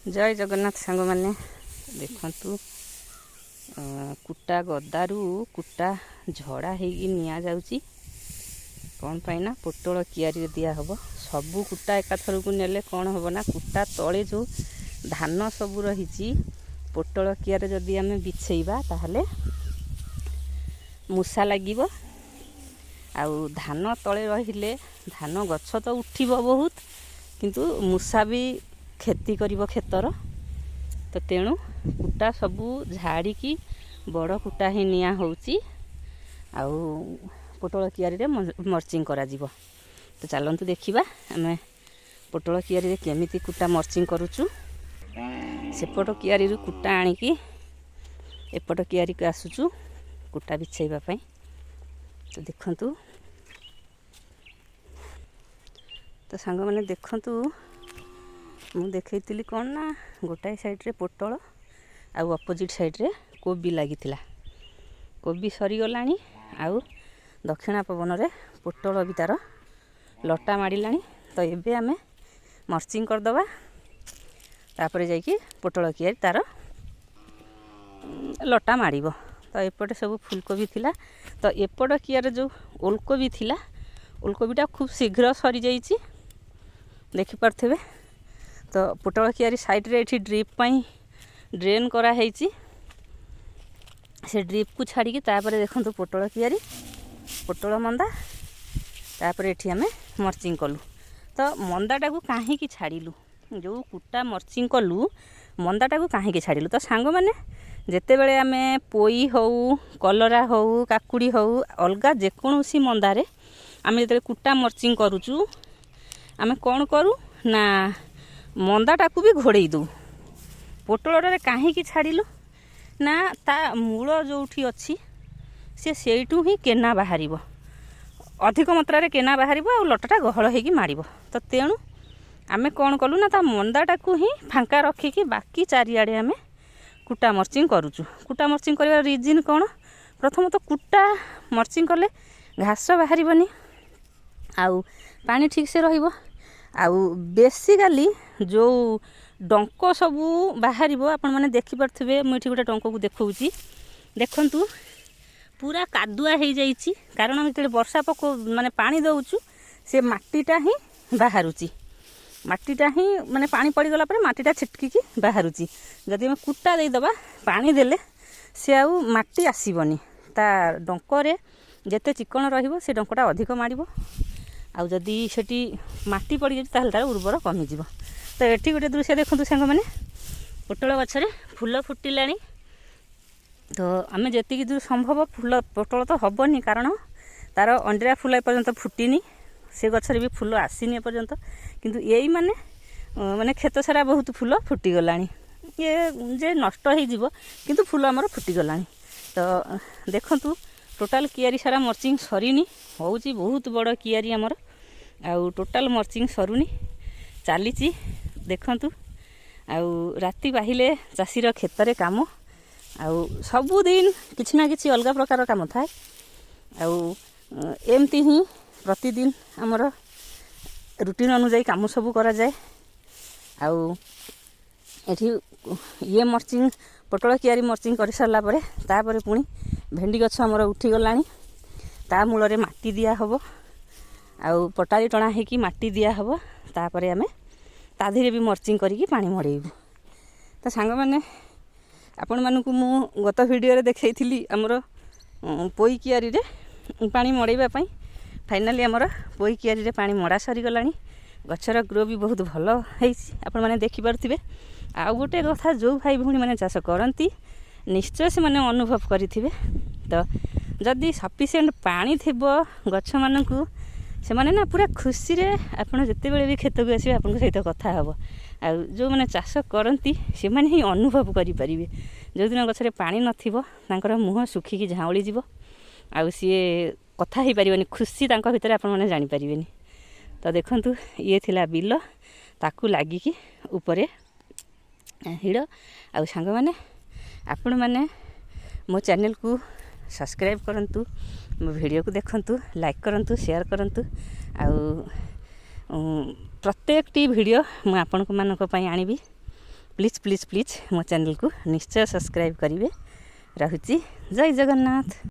जय जगन्नाथ सांग मैंने देखु कुटा गदारू कुटा झड़ा हो निया जाउची कौन पाई ना पोटल कियारी दिया हब सबू कुटा एकाथर को नेले कौन हम ना कुटा तले जो धान सबू रही पोटल कियारे जदि आम बिछेबा ताहले मूषा लगिब आउ धान तले रहिले धान गछ तो उठिब बहुत किंतु मूषा भी खेती करिब खेतर तो तेणु कुटा सबू झाड़ी बड़ कुटा ही निया होउची आउ पोटल कियारी रे मर्चिंग करा जीवो। तो चलतु देखा आम पोटल कियारी रे केमिति कुटा मर्चिंग करूचु सेपट कियारी रु कुटा आनिकी एपट कियारी को आसुचु कुटा बिछेबा पई। तो देखंतु तो सांग मैंने देखंतु मु देखैतिली कौन ना गोटाए साइड रे पोटल आउ अपोजिट साइड रे कोबी लागिथिला कोबी सरीगलानी आउ दक्षिणा पवन रे पोटल भी तार लटा माड़िलानी। तो एबे आमे मर्चिंग करदबा तापरे जाइकी पोटल कियारी तार लटा माड़िबो। तो एपटे सब फुलकोबी थिला तो एपट कियारे जो ओलकोबी थिला ओलकोबीटा खूब शीघ्र सरी जाइची देखि पारथेबे। तो पोटल कियारी साइड रे एठी ड्रिप पई ड्रेन करा हेची से ड्रिप को छाड़ी तापरे देखंतु पोटल कियारी पोटल मंदा तापरे एठी आमे मर्चिंग कलु। तो मंदाटा को काहे की छाड़िलु जो कुटा मर्चिंग कलु मंदाटा को काहे की छाड़िलु। तो सांग माने जेते बेले आमे पोई होउ कलरा होउ काकुड़ी होउ अलगा जेकोसी मंदारे आमे जेते कुटा मर्चिंग करूचु आमे कोन करू ना मंदाटा को भी घोड़े दो पोटलरे काहे की छाड़िलु ना ता मूल जोठी अच्छी से सेठू ही केना बाहरिबो अधिक मात्रा रे केना बाहरिबो आ लटाटा गहळ हेकी मारिबो। तो तेणु आमे कोन कलु ना ता मंदाटा को ही फांका रखिकी बाकी चारिआडे आमे कुटा मर्चिंग करूचु। कुटा मर्चिंग करबार रीजन कौन प्रथम तो कुटा मर्चिंग कले घास बाहरिबनी आउ पानी ठीक से रहिबो आउ बेसिकली जो डंक सबू बाहर आपण मैंने देखिपे मुझे गोटे डंक को देखी देखु पूरा कादुआ हो जाइए कारण हम जो वर्षा पको माने पानी दौचु से मट्टीटा ही बाहरुची मट्टीटा ही माने पानी पड़गला मट्टीटा छिटकी बाहरुची जदि आम कुटा देदबा पानी देले से आउ मट्टी आसबनी ता डंकरे जेते चिकन रहिबो से डंकटा अधिक मारिबो आउ जदि सेठी मट्टी पड़ जाए तार उर्वर कमिज। तो ये गोटे दृश्य देखते सांग मैंने पोटल गछरे फूल फुटिलानी तो आम जी दूर संभव फूल पोटल तो हेनी कारण तार अंडा फूल एपर्यंत फुटिनी से गछरे भी फूल आसीनी एपर्यंत किंतु यही माने माने खेत सारा बहुत फूल फुटिगला ये जे नष्ट हो किंतु फूल आमर फुटिगला। तो देखंतु टोटाल कियारी सारा मर्चिंग सरीनी होउची बहुत बड़ कियारी आमर आउ टोटाल मर्चिंग सरुनी चली देखंतु आउ राति बाहिले चाषीर खेतर काम आउ सबुदिन किछि ना किछि अलग प्रकार काम थाए आउ एमती ही प्रतिदिन आमर रूटीन अनुजाई काम सब करा जाए आउ एठी ये मर्चिंग पोटल कियारी मर्चिंग कर सारा परे तापरे पुणी भेंडी गछ आमर उठी गलानी ता मूल रे माटी दिया हबो आउ पटाली टणा हेकी माटी दिया हबो तापरे आमे ता धीरे भी मर्चिंग करिकी पानी मड़ेबू। तो सांग मैंने आपण मानकु मु गत वीडियो रे देखैथिली हमर पोई कियारी रे पानी मड़ेबा पई फाइनली हमर पोई कियारी रे पानी मड़ा सरी गलानी गछर ग्रो भी बहुत भलो हेछि आपण माने देखि परथिबे। आ गोटे कथा जो भाई भूणी माने चाष करंती निश्चय से माने अनुभव करिथिबे तो जदि सफिशिएंट पानी थिबो गछ मानकु से माने ना पूरा खुशी रे आपण जते बेले भी खेत को आसी आपण सहित कथा हबो आ जो माने चाष करंती से माने ही अनुभव करि परिबे जो दिन गछरे पानी नथिबो तांकर मुह सुखी की झाउली जीवो आ सी कथा ही परिबनी खुशी तांका भितर आपण माने जानि परिबेनी। तो देखंतु ये थिला बिल ताकू लागी की ऊपरे हिड़ आ सांग माने आपण माने मो चैनल को सब्सक्राइब करंतु मो वीडियो को देखंतु लाइक करंतु शेयर करंतु आउ प्रत्येक टी वीडियो मु आपण मानक पई आनिबी प्लीज प्लीज प्लीज मो चैनल को निश्चय सब्सक्राइब करेंगे। रहुची जय जगन्नाथ।